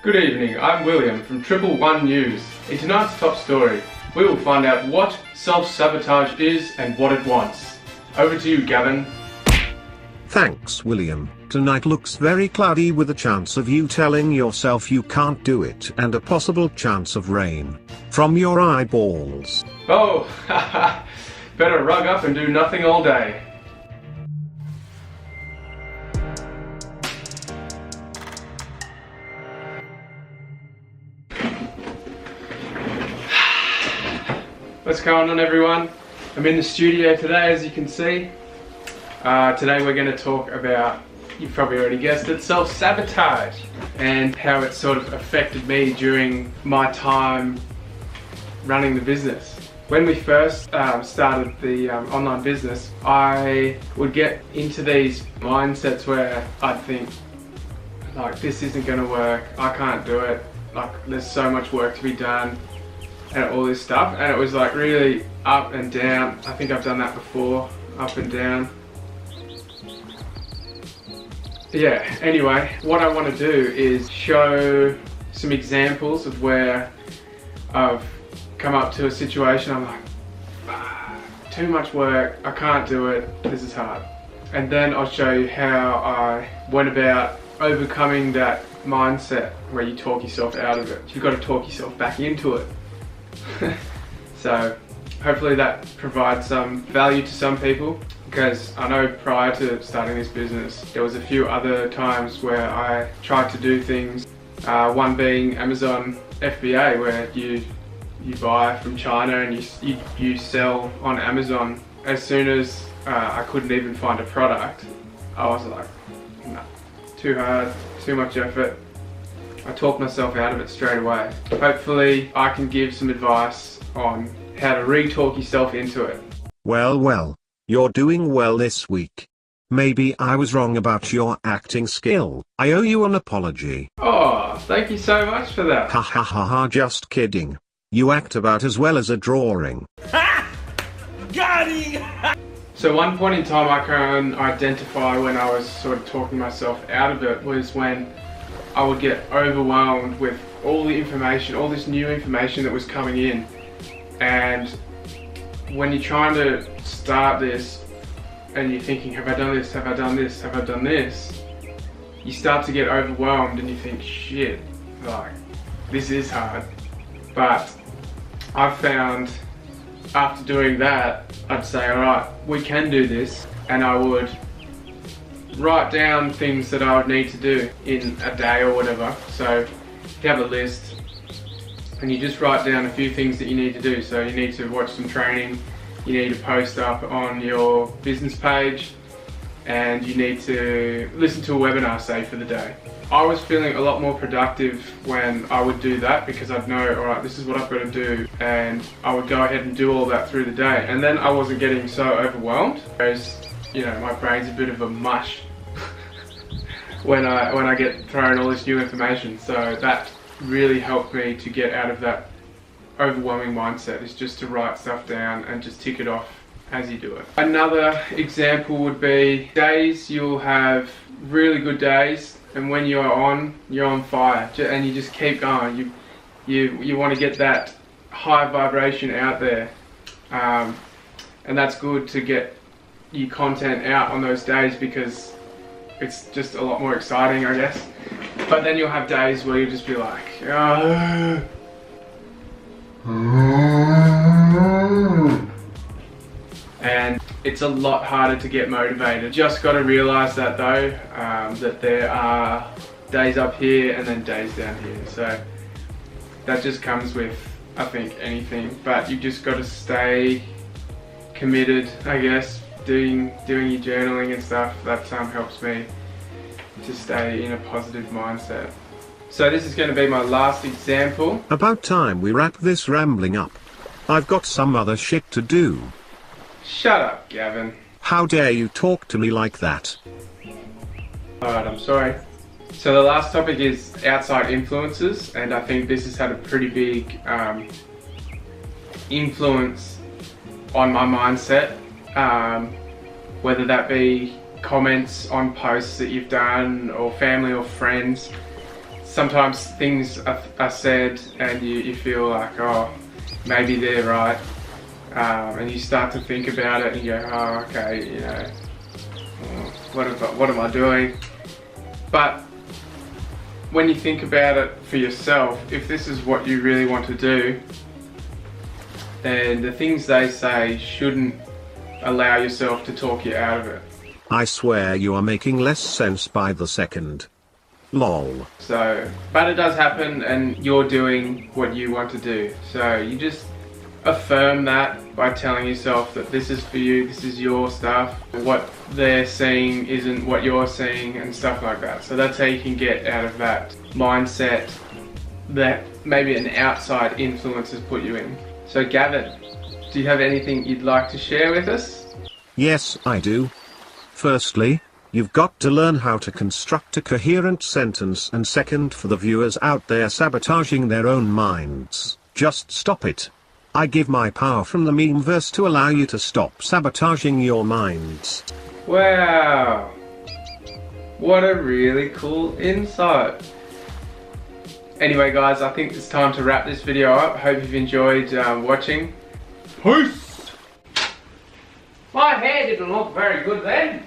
Good evening, I'm William from Triple One News. In tonight's top story, we will find out what self-sabotage is and what it wants. Over to you, Gavin. Thanks, William. Tonight looks very cloudy with a chance of you telling yourself you can't do it and a possible chance of rain from your eyeballs. Oh, better rug up and do nothing all day. What's going on, everyone? I'm in the studio today, as you can see. Today we're going to talk about, you've probably already guessed it, self-sabotage and how it sort of affected me during my time running the business. When we first started the online business, I would get into these mindsets where I'd think, like, this isn't going to work, I can't do it, like, there's so much work to be done, and all this stuff, and it was like really up and down. I think I've done that before, up and down. Yeah, anyway, what I want to do is show some examples of where I've come up to a situation I'm like, too much work, I can't do it, this is hard. And then I'll show you how I went about overcoming that mindset where you talk yourself out of it. You've got to talk yourself back into it. So hopefully that provides some value to some people, because I know prior to starting this business there was a few other times where I tried to do things, one being Amazon FBA, where you buy from China and you sell on Amazon. As soon as I couldn't even find a product, I was like, nah, too hard, too much effort. I talked myself out of it straight away. Hopefully I can give some advice on how to re-talk yourself into it. Well, you're doing well this week. Maybe I was wrong about your acting skill. I owe you an apology. Oh, thank you so much for that. Ha ha ha ha, just kidding. You act about as well as a drawing. Ha! Got him! So one point in time I can identify when I was sort of talking myself out of it was when I would get overwhelmed with all the information, all this new information that was coming in. And when you're trying to start this and you're thinking, have I done this, have I done this, have I done this? You start to get overwhelmed and you think, shit, like, this is hard. But I've found after doing that, I'd say, alright, we can do this. And I would write down things that I would need to do in a day or whatever. So you have a list and you just write down a few things that you need to do. So you need to watch some training, you need to post up on your business page, and you need to listen to a webinar, say, for the day. I was feeling a lot more productive when I would do that, because I'd know, alright, this is what I've got to do, and I would go ahead and do all that through the day. And then I wasn't getting so overwhelmed, whereas, you know, my brain's a bit of a mush when I get thrown all this new information. So that really helped me to get out of that overwhelming mindset, is just to write stuff down and just tick it off as you do it. Another example would be days you'll have really good days, and when you're on fire and you just keep going. You want to get that high vibration out there, and that's good to get your content out on those days, because it's just a lot more exciting, I guess. But then you'll have days where you'll just be like, and it's a lot harder to get motivated. Just got to realize that though, that there are days up here and then days down here. So that just comes with, I think, anything. But you just got to stay committed, I guess. Doing your journaling and stuff, that helps me to stay in a positive mindset. So this is going to be my last example. About time we wrap this rambling up. I've got some other shit to do. Shut up, Gavin. How dare you talk to me like that? Alright, I'm sorry. So the last topic is outside influences, and I think this has had a pretty big influence on my mindset. Whether that be comments on posts that you've done, or family or friends sometimes things are said and you feel like, oh, maybe they're right, and you start to think about it and you go, oh, okay, you know, what am I doing? But when you think about it for yourself, if this is what you really want to do, then the things they say shouldn't allow yourself to talk you out of it. I swear you are making less sense by the second. Lol. So, but it does happen and you're doing what you want to do. So you just affirm that by telling yourself that this is for you, this is your stuff. What they're seeing isn't what you're seeing and stuff like that. So that's how you can get out of that mindset that maybe an outside influence has put you in. So Gavin, do you have anything you'd like to share with us? Yes, I do. Firstly, you've got to learn how to construct a coherent sentence, and second, for the viewers out there sabotaging their own minds, just stop it. I give my power from the memeverse to allow you to stop sabotaging your minds. Wow, what a really cool insight. Anyway guys, I think it's time to wrap this video up. Hope you've enjoyed watching. Peace! My hair didn't look very good then.